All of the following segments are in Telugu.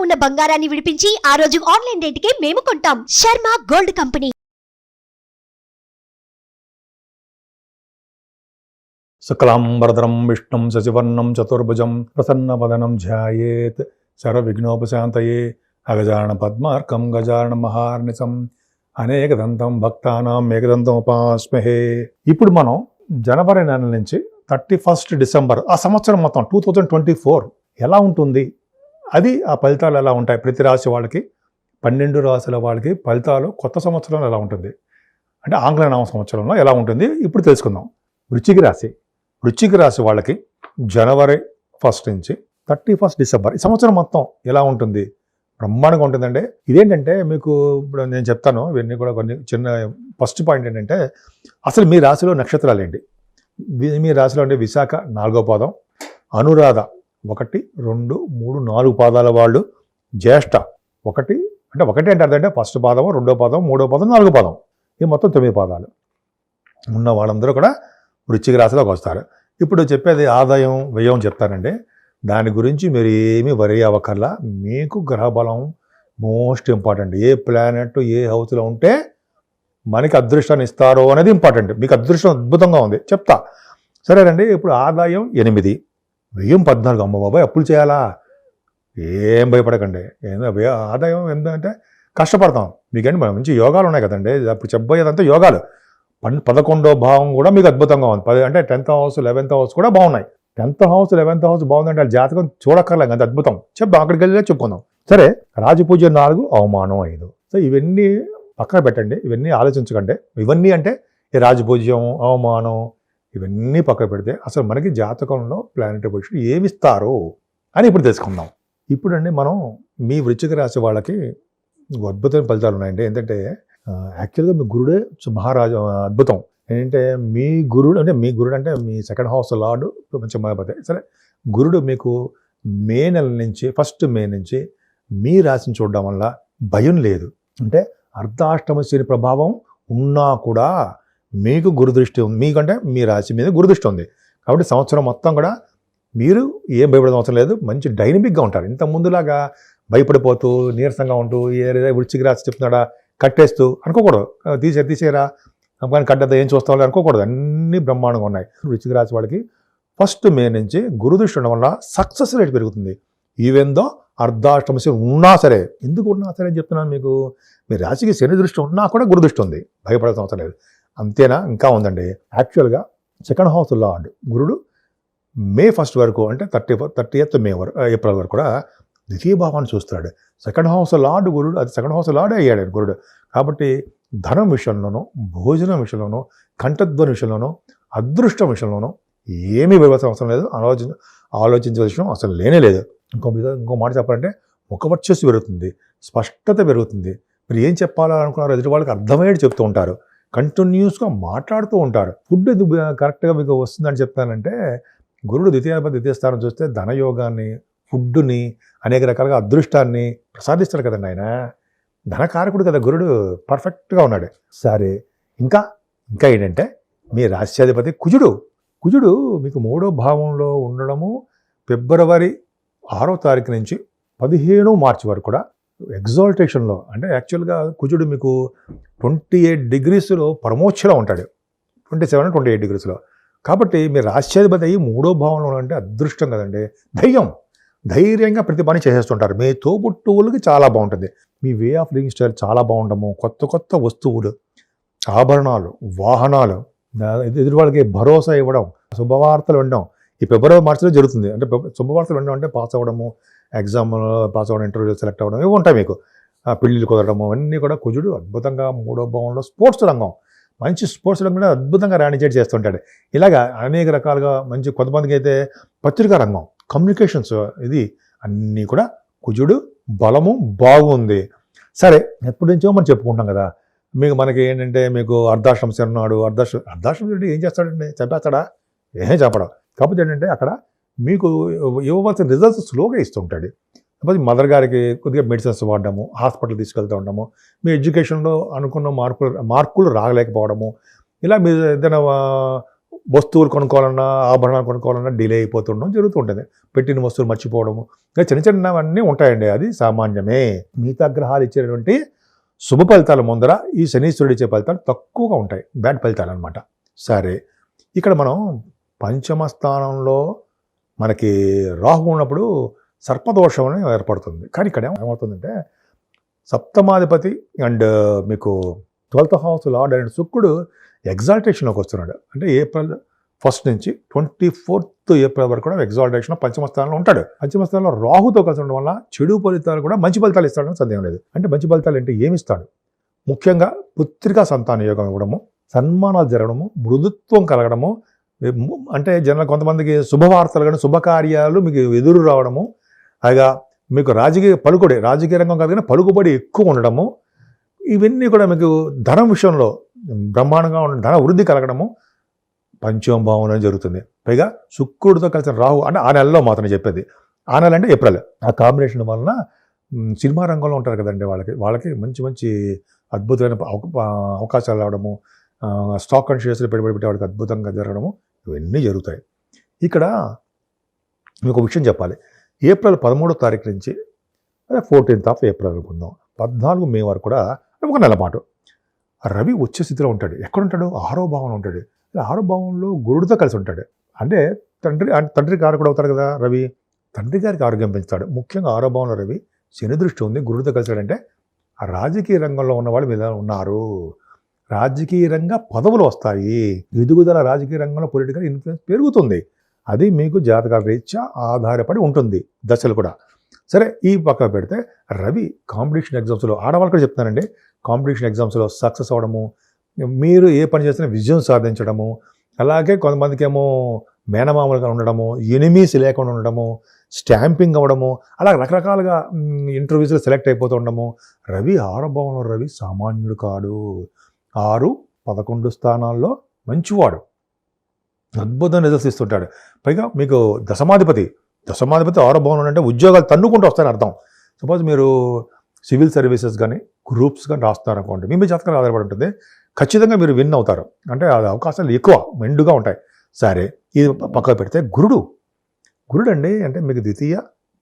ఉన్న బంగారాన్ని విడిపించి ఆ రోజు ఆన్లైన్ రేటుకే మేము కొంటాం. Sharma gold company. శుక్లాంబరధరం విష్ణుం శశివర్ణం చతుర్భుజం ప్రసన్నవదనం ధ్యాయేత్ సర్వవిఘ్నోపశాంతయే అగజానన పద్మార్కం గజానన మహార్నిశం అనేకదంతం భక్తానాం ఏకదంతం ఉపాస్మహే. ఇప్పుడు మనం జనవరి నెల నుంచి 31 డిసెంబర్ ఆ సంవత్సరం మొత్తం 2024 ఎలా ఉంటుంది, అది ఆ ఫలితాలు ఎలా ఉంటాయి, ప్రతి రాశి వాళ్ళకి 12 రాశుల వాళ్ళకి ఫలితాలు కొత్త సంవత్సరంలో ఎలా ఉంటుంది అంటే ఆంగ్ల నామ సంవత్సరంలో ఎలా ఉంటుంది ఇప్పుడు తెలుసుకుందాం. వృశ్చిక రాశి వాళ్ళకి జనవరి 1 నుంచి 31 డిసెంబర్ ఈ సంవత్సరం మొత్తం ఎలా ఉంటుంది, బ్రహ్మాండంగా ఉంటుందండి. ఇదేంటంటే మీకు ఇప్పుడు నేను చెప్తాను, ఇవన్నీ కూడా కొన్ని చిన్న ఫస్ట్ పాయింట్ ఏంటంటే అసలు మీ రాశిలో నక్షత్రాలు ఏంటి. మీ రాశిలో అంటే విశాఖ 4వ పాదం, అనురాధ 1, 2, 3, 4 పాదాల వాళ్ళు, జ్యేష్ఠ 1 అంటే అర్థంటే ఫస్ట్ పాదము, 2వ పాదం, 3వ పాదం, 4వ పాదం, ఈ మొత్తం 9 పాదాలు ఉన్న వాళ్ళందరూ కూడా వృశ్చిక రాశిలోకి వస్తారు. ఇప్పుడు చెప్పేది ఆదాయం వ్యయం చెప్తానండి. దాని గురించి మీరు ఏమీ వరి అవ్వకర్లా. మీకు గ్రహబలం మోస్ట్ ఇంపార్టెంట్. ఏ ప్లానెట్ ఏ హౌస్లో ఉంటే మనకి అదృష్టాన్ని ఇస్తారో అనేది ఇంపార్టెంట్. మీకు అదృష్టం అద్భుతంగా ఉంది చెప్తా, సరేనండి. ఇప్పుడు ఆదాయం 8, వ్యయం 14. అమ్మ బాబాయ్ అప్పులు చేయాలా, ఏం భయపడకండి. ఆదాయం ఏంటంటే కష్టపడతాం. మీకంటే మంచి యోగాలు ఉన్నాయి కదండి. అప్పుడు చెప్పబోయేదంతా యోగాలు. 11వ భావం కూడా మీకు అద్భుతంగా ఉంది. అంటే 10th హౌస్ 11th హౌస్ కూడా బాగున్నాయి. 10th హౌస్ 11th హౌస్ బాగుందంటే వాళ్ళ జాతకం చూడక్కర్లేదు, అంత అద్భుతం. చెప్తాం, అక్కడికి వెళ్ళి చెప్పుకుందాం. సరే, రాజపూజ్యం 4, అవమానం 5. సో ఇవన్నీ పక్కన పెట్టండి, ఇవన్నీ ఆలోచించకండి. ఇవన్నీ అంటే ఈ రాజపూజ్యం, అవమానం ఇవన్నీ పక్కన పెడితే అసలు మనకి జాతకంలో ప్లానెటరీ పొజిషన్ ఏమిస్తారు అని ఇప్పుడు తెలుసుకుందాం. ఇప్పుడండి మనం మీ వృశ్చిక రాశి వాళ్ళకి అద్భుతమైన ఫలితాలు ఉన్నాయండి. ఏంటంటే యాక్చువల్గా మీ గురుడే మహారాజు అద్భుతం. ఏంటంటే మీ గురుడు అంటే మీ 2nd హౌస్ లార్డ్ కొంచెం మొదలుపోతాయి. సరే, గురుడు మీకు మే నెల నుంచి 1 మే నుంచి మీ రాశిని చూడడం వల్ల భయం లేదు. అంటే అర్ధాష్టమ శని ప్రభావం ఉన్నా కూడా మీకు గురుదృష్టి ఉంది. మీకంటే మీ రాశి మీద గురుదృష్టి ఉంది కాబట్టి సంవత్సరం మొత్తం కూడా మీరు ఏం భయపడడం అవసరం లేదు. మంచి డైనమిక్గా ఉంటారు. ఇంత ముందులాగా భయపడిపోతూ నీరసంగా ఉంటూ ఏదైనా వృశ్చిక రాశి చెప్తున్నాడా కట్టేస్తూ అనుకోకూడదు. తీసేరా కానీ కట్టేద్దా ఏం చూస్తామో అనుకోకూడదు. అన్నీ బ్రహ్మాండంగా ఉన్నాయి. వృశ్చిక రాశి వాళ్ళకి 1 మే నుంచి గురుదృష్టి ఉండడం వల్ల సక్సెస్ రేట్ పెరుగుతుంది. ఈవెందో అర్ధాష్టమ శని ఉన్నా సరే. ఎందుకు ఉన్నా సరే అని చెప్తున్నాను మీకు. మీ రాశికి శని దృష్టి ఉన్నా కూడా గురుదృష్టి ఉంది, భయపడాల్సిన అవసరం లేదు. అంతేనా, ఇంకా ఉందండి. యాక్చువల్గా 2nd హౌస్ లార్డ్ గురుడు మే 1 వరకు అంటే 30th మే ఏప్రిల్ వరకు కూడా ద్వితీయ భావాన్ని చూస్తాడు. 2nd హౌస్ లార్డ్ గురుడు, అది 2nd హౌస్ లార్డే అయ్యాడు గురుడు. కాబట్టి ధనం విషయంలోనూ, భోజనం విషయంలోనూ, కంఠధ్వని విషయంలోనూ, అదృష్టం విషయంలోనూ ఏమీ వ్యవస్థ అవసరం లేదు. ఆలోచించవలసిన అవసరం లేనే లేదు. ఇంకో మాట చెప్పాలంటే ముఖవర్చస్సు పెరుగుతుంది, స్పష్టత పెరుగుతుంది. మీరు ఏం చెప్పాలనుకున్నారో ఎదుటి వాళ్ళకి అర్థమయ్యేది చెప్తూ ఉంటారు, కంటిన్యూస్గా మాట్లాడుతూ ఉంటారు. ఫుడ్ కరెక్ట్గా మీకు వస్తుందని చెప్తానంటే గురుడు ద్వితీయ స్థానం చూస్తే ధనయోగాన్ని, ఫుడ్ని, అనేక రకాలుగా అదృష్టాన్ని ప్రసాదిస్తాడు కదండి ఆయన. ధనకారకుడు కదా గురుడు, పర్ఫెక్ట్గా ఉన్నాడు. సరే, ఇంకా ఏంటంటే మీ రాశ్యాధిపతి కుజుడు మీకు 3వ భావంలో ఉండడము ఫిబ్రవరి 6వ తారీఖు నుంచి 15 మార్చి వరకు కూడా ఎగ్జాల్టేషన్లో. అంటే యాక్చువల్గా కుజుడు మీకు 28 డిగ్రీస్లో పరమోచ్చలో ఉంటాడు, 27-28 డిగ్రీస్లో. కాబట్టి మీ రాశ్యాధిపతి అయ్యి 3వ భావంలో అంటే అదృష్టం కదండి. ధైర్యంగా ప్రతి పని చేసేస్తుంటారు. మీ తోబుట్టువులకి చాలా బాగుంటుంది. మీ వే ఆఫ్ లివింగ్ స్టైల్ చాలా బాగుండము. కొత్త వస్తువులు, ఆభరణాలు, వాహనాలు, ఎదుటి వాళ్ళకి భరోసా ఇవ్వడం, శుభవార్తలు వినడం ఈ ఫిబ్రవరి మార్చిలో జరుగుతుంది. అంటే శుభవార్తలు వినడం అంటే పాస్ అవ్వడము, ఎగ్జామ్లో పాస్ అవ్వడం, ఇంటర్వ్యూ సెలెక్ట్ అవ్వడం ఇవి ఉంటాయి మీకు. పెళ్ళిళ్ళు కుదరడము అన్నీ కూడా కుజుడు అద్భుతంగా 3వ భావంలో స్పోర్ట్స్ రంగం, మంచి స్పోర్ట్స్ రంగం కూడా అద్భుతంగా రాణించేట్ చేస్తుంటాడు. ఇలాగా అనేక రకాలుగా మంచి, కొంతమందికి అయితే పత్రికా రంగం, కమ్యూనికేషన్స్, ఇది అన్నీ కూడా కుజుడు బలము బాగుంది. సరే, ఎప్పటి నుంచో మనం చెప్పుకుంటాం కదా, మనకి ఏంటంటే మీకు అర్ధాష్టమ శని ఉన్నాడు. అర్ధాష్టమ శని ఏం చేస్తాడండి, చంపేస్తాడా? ఏమీ చెప్పడం. కాకపోతే ఏంటంటే అక్కడ మీకు ఇవ్వవలసిన రిజల్ట్స్ స్లోగా ఇస్తుంటాడు. కాకపోతే మదర్ గారికి కొద్దిగా మెడిసిన్స్ వాడడము, హాస్పిటల్ తీసుకెళ్తూ ఉండడము, మీ ఎడ్యుకేషన్లో అనుకున్న మార్కులు రాగలేకపోవడము, ఇలా మీరు ఏదైనా వస్తువులు కొనుక్కోవాలన్నా ఆభరణాలు కొనుక్కోవాలన్నా డిలే అయిపోతుండడం జరుగుతూ ఉంటుంది. పెట్టిన వస్తువులు మర్చిపోవడము, ఇంకా చిన్న చిన్నవన్నీ ఉంటాయండి. అది సామాన్యమే. మిగతా గ్రహాలు ఇచ్చేటువంటి శుభ ఫలితాల ముందర ఈ శనీశ్వరుడు ఇచ్చే ఫలితాలు తక్కువగా ఉంటాయి, బ్యాడ్ ఫలితాలు అనమాట. సరే, ఇక్కడ మనం పంచమ స్థానంలో మనకి రాహు ఉన్నప్పుడు సర్పదోషం అని ఏర్పడుతుంది. కానీ ఇక్కడ ఏమవుతుందంటే సప్తమాధిపతి అండ్ మీకు 12th హౌస్ లార్డ్ అండ్ శుక్రుడు ఎగ్జాల్టేషన్లోకి వస్తున్నాడు. అంటే ఏప్రిల్ 1 నుంచి 24th ఏప్రిల్ వరకు కూడా ఎగ్జాల్టేషన్ పంచమ స్థానంలో ఉంటాడు. పంచమ స్థానంలో రాహుతో కలిసి ఉండడం వల్ల చెడు ఫలితాలు కూడా మంచి ఫలితాలు ఇస్తాడని సందేహం లేదు. అంటే మంచి ఫలితాలు అంటే ఏమి ఇస్తాడు? ముఖ్యంగా పుత్రికా సంతాన యోగం ఇవ్వడము, సన్మానాలు జరగడము, మృదుత్వం కలగడము, అంటే జనరల్ కొంతమందికి శుభవార్తలు కానీ శుభకార్యాలు మీకు ఎదురు రావడము, అలాగా మీకు రాజకీయ రంగం కాదు కానీ పలుకుబడి ఎక్కువ ఉండడము, ఇవన్నీ కూడా మీకు ధనం విషయంలో బ్రహ్మాండంగా ఉన్న ధన వృద్ధి కలగడము పంచమ భావంలో జరుగుతుంది. పైగా శుక్రుడితో కలిసిన రాహు అంటే ఆ నెలలో మాత్రం చెప్పేది. ఆ నెల అంటే ఏప్రిల్. ఆ కాంబినేషన్ వలన సినిమా రంగంలో ఉంటారు కదండి, వాళ్ళకి మంచి మంచి అద్భుతమైన అవకాశాలు రావడము, స్టాక్ అండ్ షేర్స్లో పెట్టుబడి పెట్టే వాళ్ళకి అద్భుతంగా జరగడము, ఇవన్నీ జరుగుతాయి. ఇక్కడ మీకు ఒక విషయం చెప్పాలి. ఏప్రిల్ 13వ తారీఖు నుంచి అదే 14th ఏప్రిల్ అనుకుందాం, 14 మే వరకు కూడా ఒక నెల పాటు రవి వచ్చే స్థితిలో ఉంటాడు. ఎక్కడ ఉంటాడు? 6వ భావంలో ఉంటాడు. 6వ భావంలో గురుడితో కలిసి ఉంటాడు. అంటే తండ్రి కారకుడు అవుతాడు కదా రవి. తండ్రి గారికి ఆరోగ్యం పెంచుతాడు. ముఖ్యంగా 6వ భావంలో రవి శని దృష్టి ఉంది, గురుడితో కలిసాడంటే ఆ రాజకీయ రంగంలో ఉన్న వాళ్ళు మీద ఉన్నారు. రాజకీయ రంగ పదవులు వస్తాయి, ఎదుగుదల రాజకీయ రంగంలో పొలిటికల్ ఇన్ఫ్లుయెన్స్ పెరుగుతుంది. అది మీకు జాతకాల రీత్యా ఆధారపడి ఉంటుంది, దశలు కూడా. సరే, ఈ పక్క పెడితే రవి కాంపిటీషన్ ఎగ్జామ్స్లో ఆడవాళ్ళు కూడా చెప్తున్నానండి, కాంపిటీషన్ ఎగ్జామ్స్లో సక్సెస్ అవ్వడము, మీరు ఏ పని చేసినా విజయం సాధించడము, అలాగే కొంతమందికి ఏమో మేనమామలుగా ఉండడము, ఎనిమీస్ లేకుండా ఉండడము, స్టాంపింగ్ అవ్వడము, అలా రకరకాలుగా ఇంటర్వ్యూస్లో సెలెక్ట్ అయిపోతూ ఉండడము. రవి 6వ భావంలో రవి సామాన్యుడు కాడు. 6, 11 స్థానాల్లో మంచివాడు, అద్భుతం రిజల్ట్స్ ఇస్తుంటాడు. పైగా మీకు దశమాధిపతి 6వ భావంలో అంటే ఉద్యోగాలు తన్నుకుంటూ వస్తాయని అర్థం. సపోజ్ మీరు సివిల్ సర్వీసెస్ కానీ గ్రూప్స్ కానీ రాస్తున్నారు అనుకోండి, మీ జాతకాలు ఆధారపడి ఉంటుంది, ఖచ్చితంగా మీరు విన్ అవుతారు. అంటే అది అవకాశాలు ఎక్కువ మెండుగా ఉంటాయి. సరే, ఇది పక్కన పెడితే గురుడు అండి అంటే మీకు ద్వితీయ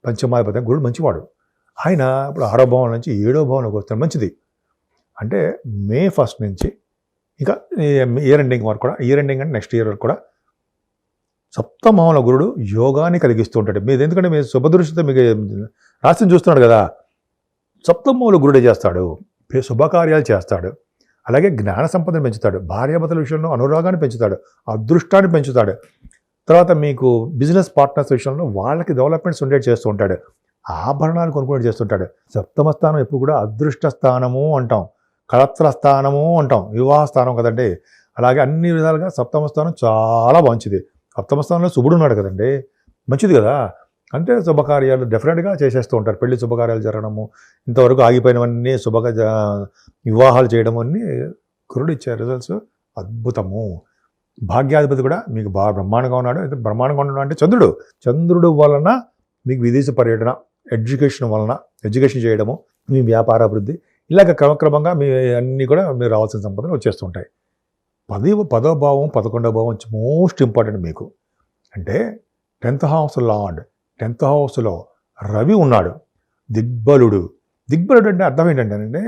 పంచమాధిపతి గురుడు మంచివాడు. ఆయన ఇప్పుడు 6వ భావం నుంచి 7వ భావంలోకి వస్తాడు, మంచిది. అంటే మే 1 నుంచి ఇంకా ఇయర్ ఎండింగ్ వరకు కూడా, ఇయర్ ఎండింగ్ అంటే నెక్స్ట్ ఇయర్ వరకు కూడా సప్తమంలో గురుడు యోగాన్ని కలిగిస్తూ ఉంటాడు. మీరు ఎందుకంటే మీరు శుభదృష్టితో మీకు రాశిని చూస్తున్నాడు కదా, సప్తమంలో గురుడే చేస్తాడు, శుభకార్యాలు చేస్తాడు, అలాగే జ్ఞాన సంపదను పెంచుతాడు, భార్యాభర్తల విషయంలో అనురాగాన్ని పెంచుతాడు, అదృష్టాన్ని పెంచుతాడు. తర్వాత మీకు బిజినెస్ పార్ట్నర్స్ విషయంలో వాళ్ళకి డెవలప్మెంట్స్ ఉండేట్ చేస్తూ ఉంటాడు, ఆభరణాలు కొనుక్కునే చేస్తుంటాడు. సప్తమ స్థానం ఎప్పుడు కూడా అదృష్ట స్థానము అంటాం, కళత్ర స్థానము అంటాం, వివాహ స్థానం కదండి. అలాగే అన్ని విధాలుగా సప్తమ స్థానం చాలా మంచిది. సప్తమ స్థానంలో శుభుడు ఉన్నాడు కదండి, మంచిది కదా. అంటే శుభకార్యాలు డెఫినెట్గా చేసేస్తూ ఉంటారు, పెళ్లి శుభకార్యాలు జరగడము, ఇంతవరకు ఆగిపోయినవన్నీ వివాహాలు చేయడము అన్నీ గురుడు ఇచ్చే రిజల్ట్స్ అద్భుతము. భాగ్యాధిపతి కూడా మీకు బాగా బ్రహ్మాండంగా ఉన్నాడు. అయితే బ్రహ్మాండంగా ఉండడం అంటే చంద్రుడు వలన మీకు విదేశీ పర్యటన, ఎడ్యుకేషన్ చేయడము, మీ వ్యాపార అభివృద్ధి, ఇలాగ క్రమక్రమంగా మీ అన్నీ కూడా మీరు రావాల్సిన సంపదలు వచ్చేస్తుంటాయి. 10వ భావం 11వ భావం మోస్ట్ ఇంపార్టెంట్ మీకు. అంటే 10th హౌస్ లార్డ్, 10th హౌస్లో రవి ఉన్నాడు, దిగ్బలుడు అంటే అర్థం ఏంటంటే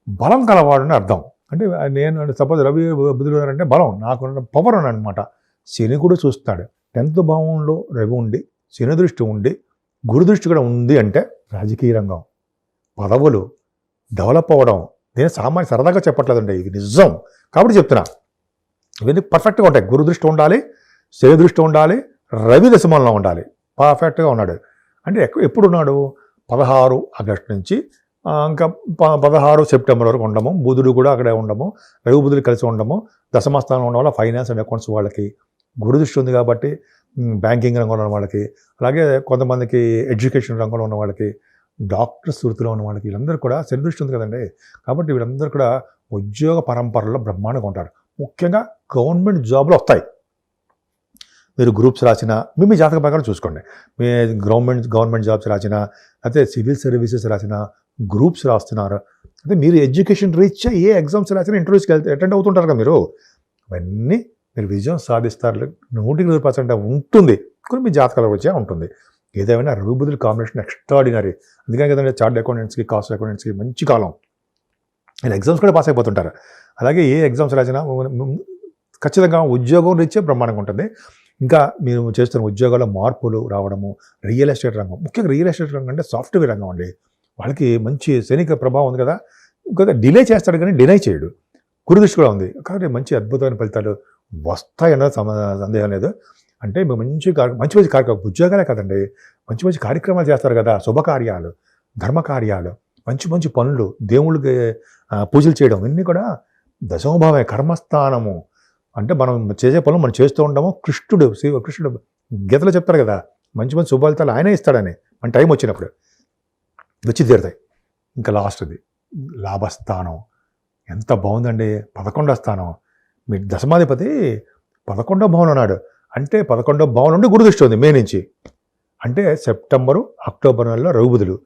బలం కలవాడు అని అర్థం. అంటే నేను సపోజ్ రవి బుధుడు అంటే బలం, నాకు పవర్ అని అనమాట. శని కూడా చూస్తాడు. 10th భావంలో రవి ఉండి శని దృష్టి ఉండి గురు దృష్టి కూడా ఉంది అంటే రాజకీయ రంగం, పదవులు, డెవలప్ అవ్వడం. నేను సామాన్య సరదాగా చెప్పట్లేదండి, ఇది నిజం కాబట్టి చెప్తున్నా. ఇవన్నీ పర్ఫెక్ట్గా ఉంటాయి. గురు దృష్టి ఉండాలి, శని దృష్టి ఉండాలి, రవి దశమంలో ఉండాలి, పర్ఫెక్ట్గా ఉన్నాడు. అంటే ఎప్పుడు ఉన్నాడు? 16 ఆగస్టు నుంచి ఇంకా 16 సెప్టెంబర్ వరకు ఉండము. బుధుడు కూడా అక్కడే ఉండము, రవి బుధుడు కలిసి ఉండము. దశమస్థానం ఉండడం వల్ల ఫైనాన్స్ అండ్ అకౌంట్స్ వాళ్ళకి గురు దృష్టి ఉంది కాబట్టి, బ్యాంకింగ్ రంగంలో ఉన్న వాళ్ళకి, అలాగే కొంతమందికి ఎడ్యుకేషన్ రంగంలో ఉన్న వాళ్ళకి, డాక్టర్స్ వృత్తిలో ఉన్న వాళ్ళకి, వీళ్ళందరూ కూడా శని దృష్టి ఉంది కదండి. కాబట్టి వీళ్ళందరూ కూడా ఉద్యోగ పరంపరలో బ్రహ్మాండంగా ఉంటారు. ముఖ్యంగా గవర్నమెంట్ జాబ్లు వస్తాయి. మీరు గ్రూప్స్ రాసినా మీ జాతక ప్రకారం చూసుకోండి. మీ గవర్నమెంట్ జాబ్స్ రాసినా, అయితే సివిల్ సర్వీసెస్ రాసినా, గ్రూప్స్ రాస్తున్నారు, అయితే మీరు ఎడ్యుకేషన్ రీచ్ ఏ ఎగ్జామ్స్ రాసినా ఇంటర్వ్యూస్కి అటెండ్ అవుతుంటారు కదా మీరు. అవన్నీ మీరు విజయం సాధిస్తారు. 100% ఉంటుంది. కొన్ని మీ జాతకాల వచ్చే ఉంటుంది. ఏదేమైనా రవి బుధుల కాంబినేషన్ ఎక్స్ట్రాడినరీ. అందుకని కదండి చార్ట్ అకౌంటెంట్స్కి, కాస్ట్ అకౌంటెంట్స్కి మంచి కాలం. నేను ఎగ్జామ్స్ కూడా పాస్ అయిపోతుంటారు. అలాగే ఏ ఎగ్జామ్స్ రాసినా ఖచ్చితంగా ఉద్యోగం రీత్యా బ్రహ్మాండంగా ఉంటుంది. ఇంకా మీరు చేస్తున్న ఉద్యోగాల్లో మార్పులు రావడము, రియల్ ఎస్టేట్ రంగం, ముఖ్యంగా రియల్ ఎస్టేట్ రంగం అంటే సాఫ్ట్వేర్ రంగం అండి. వాళ్ళకి మంచి సైనిక ప్రభావం ఉంది కదా, ఇంకా డిలే చేస్తాడు కానీ డినై చేయడు. గురుదృష్టి కూడా ఉంది కాబట్టి మంచి అద్భుతమైన ఫలితాలు వస్తాయన్నది సందేహం లేదు. అంటే మీకు మంచి మంచి కార్యక్రమం, ఉద్యోగాలే కదండి, మంచి మంచి కార్యక్రమాలు చేస్తారు కదా, శుభకార్యాలు, ధర్మకార్యాలు, మంచి పనులు, దేవుళ్ళకి పూజలు చేయడం, ఇవన్నీ కూడా దశమభావమే, కర్మస్థానము. అంటే మనం చేసే పనులు మనం చేస్తూ ఉంటాము. కృష్ణుడు గీతలో చెప్తారు కదా, మంచి శుభ ఫలితాలు ఆయనే ఇస్తాడని. మన టైం వచ్చినప్పుడు వచ్చి తీరుతాయి. ఇంకా లాస్ట్ది లాభస్థానం ఎంత బాగుందండి. 11వ స్థానం. మీ దశమాధిపతి 11వ భావంలో ఉన్నాడు. అంటే 11వ భావం నుండి గురుదృష్టి ఉంది మే నుంచి. అంటే సెప్టెంబరు, అక్టోబర్ నెలలో రవి బుధులు.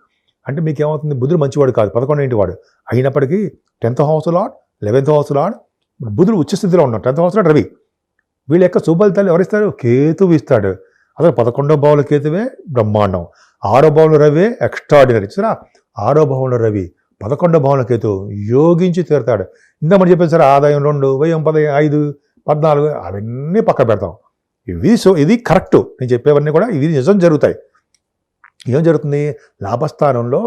అంటే మీకు ఏమవుతుంది, బుధుడు మంచివాడు కాదు, 11వ ఇంటి వాడు అయినప్పటికీ 10th house lord, 11th house lord, బుధుడు ఉచ్చస్థితిలో ఉన్నాడు. 10th house lord Ravi. వీళ్ళ యొక్క శుభఫలితాలు ఎవరిస్తారు? కేతువు ఇస్తాడు. అసలు 11వ భావంలో కేతువే బ్రహ్మాండం, 6వ భావంలో రవి ఎక్స్ట్రాడినరీ. చూసారా, 6వ భావంలో రవి, 11వ భావంలో కేతువు యోగించి తీరుతాడు. ఇందా మనం చెప్పేది సార్, ఆదాయం 2, వ్యయం 5, 14 అవన్నీ పక్క పెడతాం. ఇది కరెక్టు. నేను చెప్పేవన్నీ కూడా ఇవి నిజం జరుగుతాయి. ఏం జరుగుతుంది, లాభస్థానంలో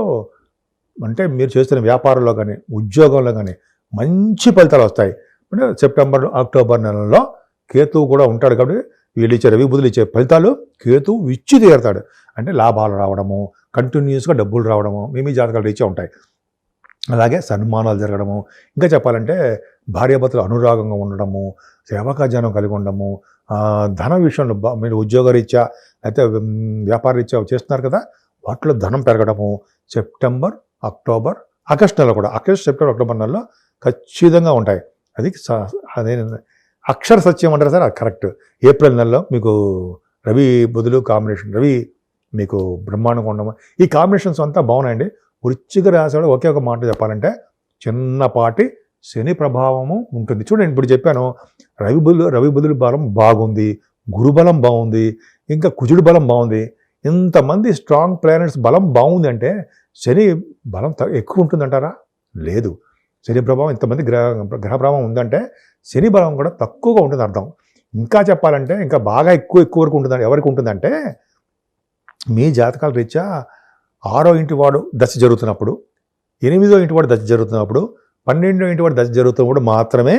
అంటే మీరు చేస్తున్న వ్యాపారంలో కానీ ఉద్యోగంలో కానీ మంచి ఫలితాలు వస్తాయి. అంటే సెప్టెంబర్, అక్టోబర్ నెలలో కేతువు కూడా ఉంటాడు కాబట్టి వీళ్ళు ఇచ్చే రవి బుధులు ఇచ్చే ఫలితాలు కేతువు ఇచ్చి తీరుతాడు. అంటే లాభాలు రావడము, కంటిన్యూస్గా డబ్బులు రావడము మీ జాతకాలు రీచే ఉంటాయి. అలాగే సన్మానాలు జరగడము, ఇంకా చెప్పాలంటే భార్యాభర్తలు అనురాగంగా ఉండడము, సేవకాజనం కలిగి ఉండడము, ధన విషయంలో మీరు ఉద్యోగరీత్యా అయితే వ్యాపార రీత్యా చేస్తున్నారు కదా, వాటిలో ధనం పెరగడము సెప్టెంబర్, అక్టోబర్, ఆగస్ట్ నెలలో కూడా, ఆగస్ట్, సెప్టెంబర్, అక్టోబర్ నెలలో ఖచ్చితంగా ఉంటాయి. అదే అక్షర సత్యం అంటారు సార్, అది కరెక్ట్. ఏప్రిల్ నెలలో మీకు రవి బుధులు కాంబినేషన్, రవి మీకు బ్రహ్మాండంగా ఉండము. ఈ కాంబినేషన్స్ అంతా బాగున్నాయండి. వృశ్చిక రాశి కూడా ఒకే ఒక మాట చెప్పాలంటే చిన్నపాటి శని ప్రభావము ఉంటుంది. చూడండి, ఇప్పుడు చెప్పాను రవి బుధుల బలం బాగుంది, గురుబలం బాగుంది, ఇంకా కుజుడు బలం బాగుంది. ఇంతమంది స్ట్రాంగ్ ప్లానెట్స్ బలం బాగుంది అంటే శని బలం ఎక్కువ ఉంటుందంటారా? లేదు. శని ప్రభావం ఇంతమంది గ్రహ ప్రభావం ఉందంటే శని బలం కూడా తక్కువగా ఉంటుంది అర్థం. ఇంకా చెప్పాలంటే ఇంకా బాగా ఎక్కువ వరకు ఉంటుందంటే ఎవరికి ఉంటుందంటే మీ జాతకాల రీత్యా 6వ ఇంటి వాడు దశ జరుగుతున్నప్పుడు, 8వ ఇంటి వాడు దశ జరుగుతున్నప్పుడు, 12వ ఇంటి వాడు దశ జరుగుతున్నప్పుడు మాత్రమే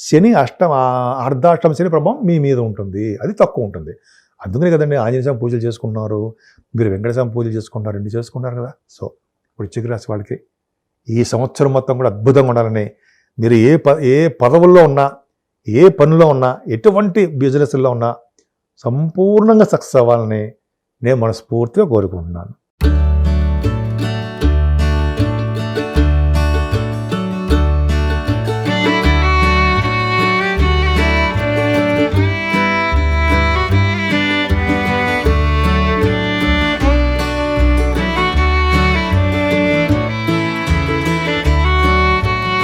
శని అర్ధాష్టమ శని ప్రభావం మీ మీద ఉంటుంది. అది తక్కువ ఉంటుంది. అందుకనే కదండి ఆంజనేయ స్వామి పూజలు చేసుకుంటున్నారు, మీరు వెంకటేశ్వర స్వామి పూజలు చేసుకుంటారు, ఇన్ని చేసుకుంటారు కదా. సో వృశ్చిక రాశి వాళ్ళకి ఈ సంవత్సరం మొత్తం కూడా అద్భుతంగా ఉండాలని, మీరు ఏ పదవుల్లో ఉన్నా, ఏ పనిలో ఉన్నా, ఎటువంటి బిజినెస్లో ఉన్నా సంపూర్ణంగా సక్సెస్ అవ్వాలని నేను మనస్ఫూర్తిగా కోరుకుంటున్నాను.